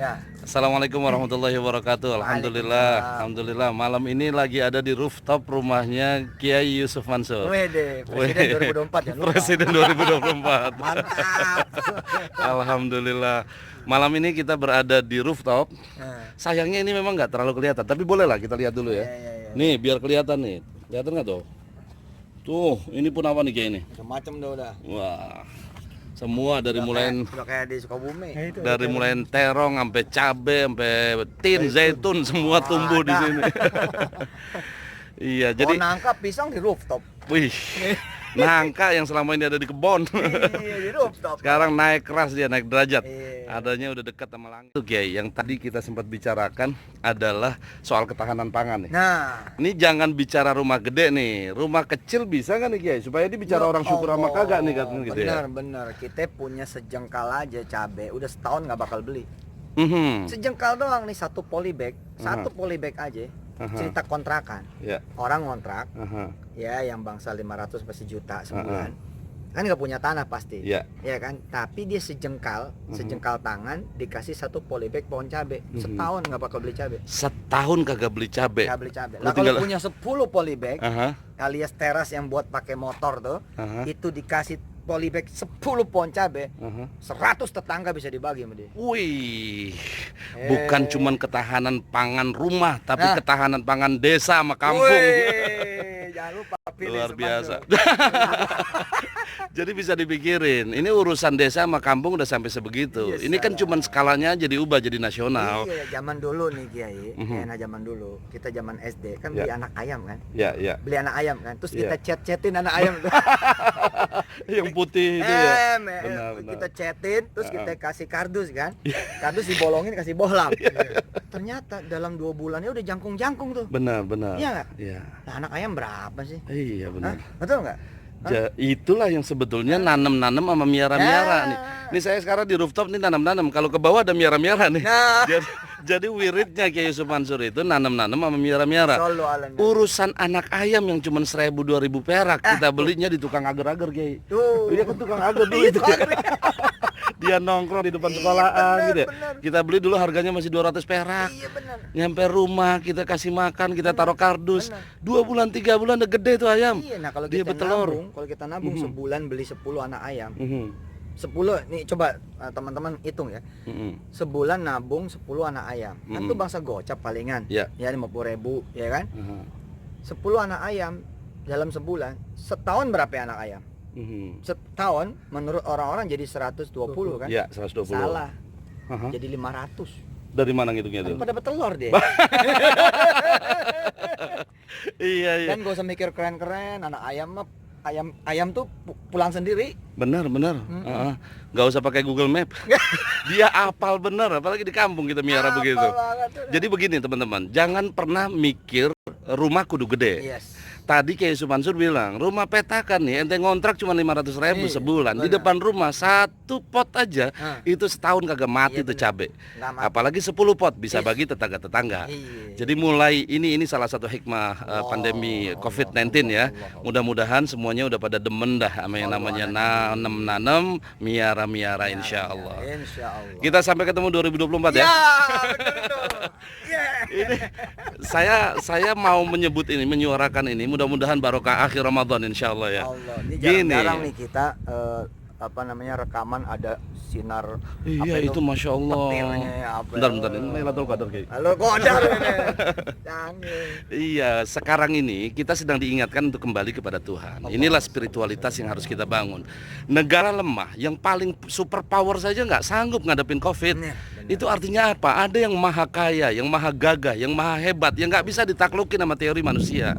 Ya. Assalamualaikum warahmatullahi wabarakatuh. Alhamdulillah. Malam ini lagi ada di rooftop rumahnya Kiai Yusuf Mansur. Wede, Presiden 2024 ya. Presiden 2024. Mantap. Alhamdulillah. Malam ini kita berada di rooftop. Sayangnya ini memang nggak terlalu kelihatan, tapi bolehlah kita lihat dulu ya. Nih, biar kelihatan nih. Kelihatan nggak tuh? Tuh, ini pun apa nih kayak ini? Macam-macam udah. Wah. Semua dari mulai udah kayak di Sukabumi. dari mulai terong sampai cabe sampai tin zaitun semua tumbuh di sini. Iya, jadi nangka pisang di rooftop. wih. Nangka yang selama ini ada di kebon. Iya, di rooftop. Sekarang naik keras dia, naik derajat. Iya. Adanya udah dekat sama langit. Itu Kiai, yang tadi kita sempat bicarakan adalah soal ketahanan pangan nih. Nah, Ini jangan bicara rumah gede nih, rumah kecil bisa kan nih Kiai? Supaya dia bicara orang syukur sama kagak nih katanya gitu ya. Benar. Kita punya sejengkal aja cabe, udah setahun nggak bakal beli. Mhm. Sejengkal doang nih, satu polybag, satu polybag aja. Cerita kontrakan. Ya. Orang ngontrak, Aha. ya yang bangsa 500 pasti juta sebulan. Kan nggak punya tanah pasti. Ya. Ya kan? Tapi dia sejengkal tangan dikasih satu polybag pohon cabe. Setahun nggak bakal beli cabe. Setahun kagak beli cabe. Nggak beli cabe. Lu Lah kalau tinggal- punya 10 polybag Aha. alias teras yang buat pakai motor tuh, Aha. itu dikasih polybag 10 pohon cabe, Aha. 100 tetangga bisa dibagi sama dia. Wih, bukan cuman ketahanan pangan rumah, tapi ketahanan pangan desa sama kampung. Wih, jangan lupa pilih Luar Semandu. biasa. Jadi bisa dipikirin, ini urusan desa sama kampung udah sampai sebegitu. Iya, Ini kan salah. cuman skalanya aja diubah jadi nasional. Iya, zaman dulu nih Kiai, zaman dulu, kita zaman SD kan beli Ya. anak ayam kan. Ya, ya. Beli anak ayam kan, terus Ya. kita chat-chatin anak ayam tuh. Yang putih itu ya. Benar. Benar. Kita chatin, terus kita kasih kardus kan. Kardus dibolongin, kasih bohlam. Ternyata dalam 2 bulannya udah jangkung-jangkung tuh. Benar, benar. Iya nggak? Iya. Nah, anak ayam berapa sih? Iya, benar. Hah? Betul nggak? Itulah yang sebetulnya nanem-nanem sama miara-miara nih. Nih saya sekarang di rooftop nih nanam-nanam. Kalau ke bawah ada miara-miara nih. Nah. Jadi wiridnya Kiai Yusuf Mansur itu nanam-nanam sama miara-miara. Solo Alan. Urusan anak ayam yang cuma 1.000-2.000 perak kita belinya di tukang agar-agar Kiai. Tuh. Iya kan tukang agar dulu itu. Dia nongkrong di depan sekolahan gitu ya. bener. Kita beli dulu harganya masih 200 perak. Iya benar. Nyampe rumah kita kasih makan, kita taruh kardus. 2 bulan 3 bulan udah gede tuh ayam. Iya, nah kalau Dia kita bertelur. nabung, sebulan beli 10 anak ayam. Mhm. 10 nih coba teman-teman hitung ya. Mhm. Sebulan nabung 10 anak ayam. Kan tuh bangsa gocap palingan. Ya. Ya 50.000 ya kan? Aha. 10 anak ayam dalam sebulan, setahun berapa ya anak ayam? Mhm. Setahun menurut orang-orang jadi 120 kan? Ya, 120. Salah. Aha. Jadi 500. Dari mana ngitungnya Kan tuh? pada bertelur deh. Iya, iya. Dan gak usah mikir keren-keren, anak ayam mah ayam tuh pulang sendiri. Benar. Heeh. Nggak usah pakai Google Map. Dia apal bener, apalagi di kampung kita miara begitu. banget tuh. Jadi begini teman-teman, jangan pernah mikir rumah kudu gede. Yes. Tadi Kiai Yusuf Mansur bilang, rumah petakan nih, ente ngontrak cuma 500.000 Iya, sebulan. Di benar. depan rumah satu pot aja, itu setahun kagak mati Iya, tuh benar. cabe. Nggak mati. Apalagi 10 pot bisa Yes. bagi tetangga-tetangga. Iya. Jadi mulai ini salah satu hikmah pandemi COVID-19 ya. Mudah-mudahan semuanya udah pada demen dah sama yang namanya nanam-nanam, miara-miara insya Allah. Insya Allah. Kita sampai ketemu 2024 ya. Ya, bener tuh. Yeah. Ini saya mau menyebut ini, menyuarakan ini, mudah-mudahan barokah akhir Ramadan insya Allah ya. Allah, ini Gini. jarang-jarang nih kita rekaman ada sinar. Iya itu masya Allah. petirnya, apa Bentar ini Lailatul Qadar kayak. Halo Qadar ini. Jangan. Iya, sekarang ini kita sedang diingatkan untuk kembali kepada Tuhan. Inilah spiritualitas yang harus kita bangun. Negara lemah yang paling super power saja nggak sanggup ngadepin COVID. Benar. Itu artinya apa? Ada yang maha kaya, yang maha gagah, yang maha hebat, yang nggak bisa ditaklukin sama teori manusia.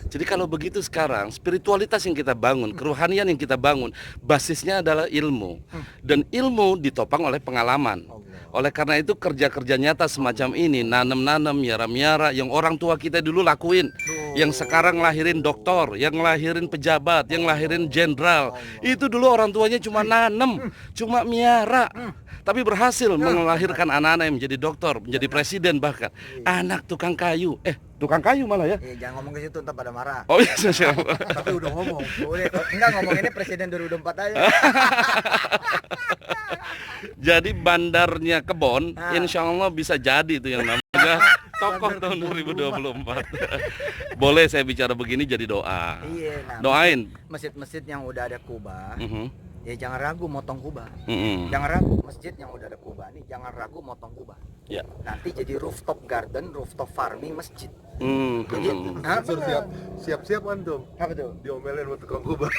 Jadi kalau begitu sekarang, spiritualitas yang kita bangun, kerohanian yang kita bangun, basisnya adalah ilmu. Dan ilmu ditopang oleh pengalaman. Oleh karena itu kerja-kerja nyata semacam ini, nanam-nanam, miara-miara, yang orang tua kita dulu lakuin. Yang sekarang lahirin doktor, yang lahirin pejabat, yang lahirin jenderal. Itu dulu orang tuanya cuma nanam, cuma miara. Tapi berhasil melahirkan anak-anak yang menjadi dokter, menjadi presiden bahkan. Anak tukang kayu, tukang kayu malah ya. Jangan ngomong ke situ ntar pada marah. Oh iya, siap. Tapi udah ngomong. Boleh. Enggak ngomong ini presiden 2024 aja. Jadi bandarnya Kebon, Ah. insya Allah bisa jadi itu yang namanya tokoh tahun 2024. Boleh saya bicara begini jadi doa. Iya, nah, Doain. masjid-masjid yang udah ada kubah, Mhm, ya jangan ragu motong kubah. mhm. Jangan ragu, masjid yang udah ada kubah nih, jangan ragu motong kubah. Ya. Nanti jadi rooftop garden, rooftop farming masjid. Mhm. Jadi, ah, Sur, siap-siap antum apa tuh? diomelin sama tukang kubah.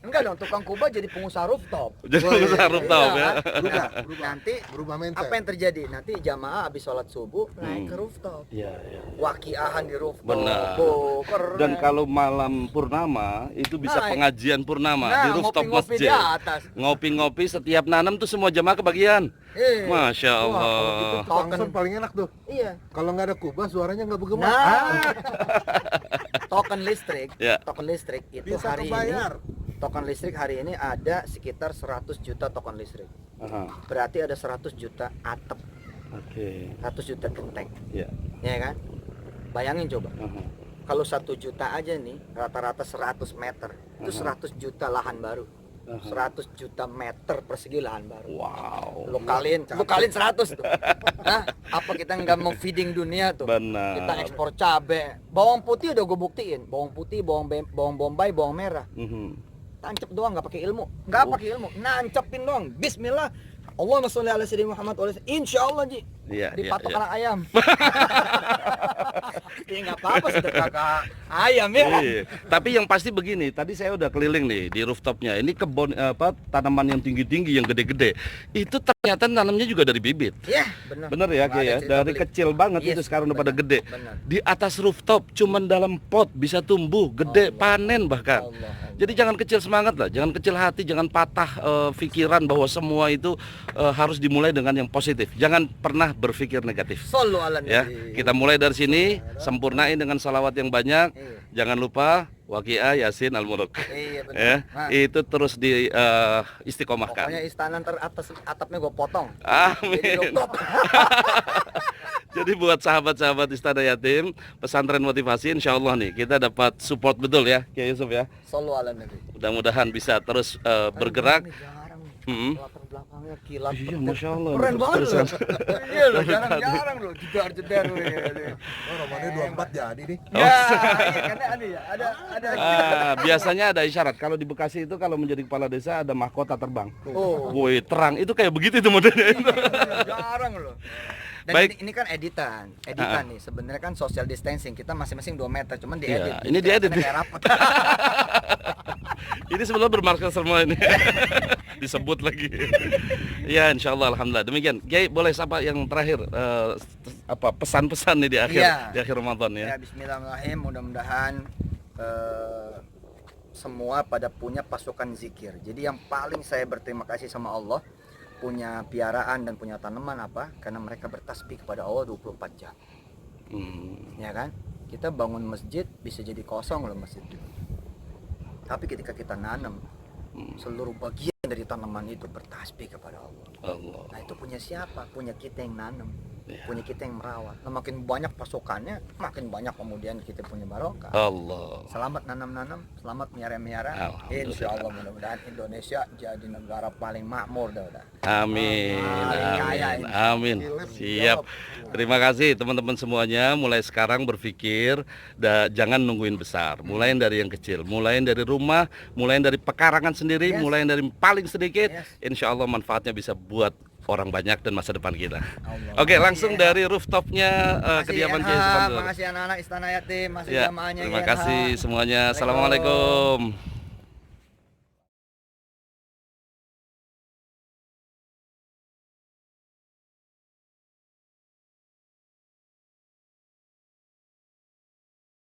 Enggak dong, tukang kubah jadi pengusaha rooftop. Jadi Oh, iya, besar iya, rooftop Iya, ya. kan? Berubah, Nah, nanti berubah mindset. apa yang terjadi? Nanti jamaah habis sholat subuh naik ke rooftop. Iya, iya. Wakiahan di rooftop. Benar. Oh, keren. Dan kalau malam purnama itu bisa Nah, pengajian purnama nah, di rooftop ngopi-ngopi masjid. di atas. Ngopi-ngopi setiap nanam tuh semua jamaah kebagian. Masya Wah, kalau Allah. gitu Tukang token. sound paling enak tuh. Iya. Kalau nggak ada kubah suaranya nggak bergema. Nah, token listrik, Ya. token listrik itu Bisa hari kebayar. ini, token listrik hari ini ada sekitar 100 juta token listrik. Aha, Berarti ada 100 juta atap, Oke. 100 juta genteng, Ya. ya kan? Bayangin coba, Aha. kalau 1 juta aja nih, rata-rata 100 meter, itu 100 juta lahan baru. 100 juta meter persegi lahan baru. Wow. Lu kaliin 100 tuh. Nah, apa kita nggak mau feeding dunia tuh? Benar. Kita ekspor cabe, bawang putih udah gue buktiin, bawang putih, bawang bombay, bawang merah, Mhm. tancap doang nggak pakai ilmu, nggak pakai ilmu, nancepin doang. Bismillah, Allahumma sholli ala sayyidina Muhammad wa ala insya Allah ji, Iya, dipatok iya, iya. anak ayam. Ya nggak apa-apa sedekah ke ayam ya. Iya. Tapi yang pasti begini, tadi saya udah keliling nih di rooftopnya. Ini kebun tanaman yang tinggi-tinggi, yang gede-gede. Itu ternyata tanamnya juga dari bibit. Ya, benar. Bener ya, Nggak Ki ada ya. cerita Dari beli. kecil banget Yes, itu sekarang udah pada benar, gede. benar. Di atas rooftop, cuman dalam pot bisa tumbuh, gede, panen bahkan. Allah. Jadi jangan kecil semangat lah, jangan kecil hati, jangan patah pikiran bahwa semua itu harus dimulai dengan yang positif. Jangan pernah berpikir negatif. Sallu ala Ya, nabi. kita mulai dari sini, sempurnain dengan salawat yang banyak. Iya. Jangan lupa Waqiah, Yasin, Al-Muluk. Iya benar. Ya, Nah, itu terus di istiqomahkan. pokoknya istana ntar atas atapnya gue potong. Jadi Amin. rooftop. Jadi buat sahabat-sahabat Istana Yatim, pesantren motivasi, insya Allah nih kita dapat support betul ya, Kiai Yusuf ya. Sallu ala nabi. Mudah-mudahan bisa terus bergerak. Ini jarang nih. Mm-mm. Latar belakangnya kilat. Iya, Masya Allah. Keren banget loh. Terusan. Iya loh, jarang-jarang loh. Jedar-jedar loh. Oh, Ramadan 24 jadi nih. Ya, iya karena ada ya. Ada. Biasanya ada isyarat. Kalau di Bekasi itu kalau menjadi kepala desa ada mahkota terbang. Oh, Woi, terang itu kayak begitu itu modelnya. jarang loh. Dan Baik. ini kan editan nih. Sebenarnya kan social distancing kita masing-masing 2 meter, cuman Iya, diedit. ini diedit. Kayak rapat. Ini sebelum bermarkas semua ini. Disebut lagi. Ya, insya Allah, alhamdulillah. Demikian. Kiai, boleh sapa yang terakhir apa pesan-pesan nih di akhir Iya. di akhir Ramadan ya. Ya, bismillahirrahmanirrahim. Mudah-mudahan semua pada punya pasukan zikir. Jadi yang paling saya berterima kasih sama Allah, punya piaraan dan punya tanaman apa? Karena mereka bertasbih kepada Allah 24 jam. Ya kan? Kita bangun masjid bisa jadi kosong loh masjid itu. Tapi ketika kita nanam, seluruh bagian dari tanaman itu bertasbih kepada Allah. Allah. Nah itu punya siapa? Punya kita yang nanam, Ya. punya kita yang merawat. Nah, makin banyak pasukannya, makin banyak kemudian kita punya barokah. Allah. Selamat nanam-nanam, selamat miara-miara. Alhamdulillah. Insya Allah mudah-mudahan Indonesia jadi negara paling makmur dah. Amin. Kaya Amin. ini. Amin. Siap. Terima kasih teman-teman semuanya. Mulai sekarang berpikir jangan nungguin besar. Mulai dari yang kecil, mulai dari rumah, mulai dari pekarangan sendiri, Yes. mulai dari paling sedikit. Yes. Insya Allah manfaatnya bisa buat orang banyak dan masa depan kita. Allah. Oke, langsung Makasih, dari rooftopnya Makasih, kediaman NH, Kiai Subhanallah. makasih anak-anak Istana Yatim, masih Ya, jamaahnya terima INH. kasih semuanya. Assalamualaikum. Assalamualaikum.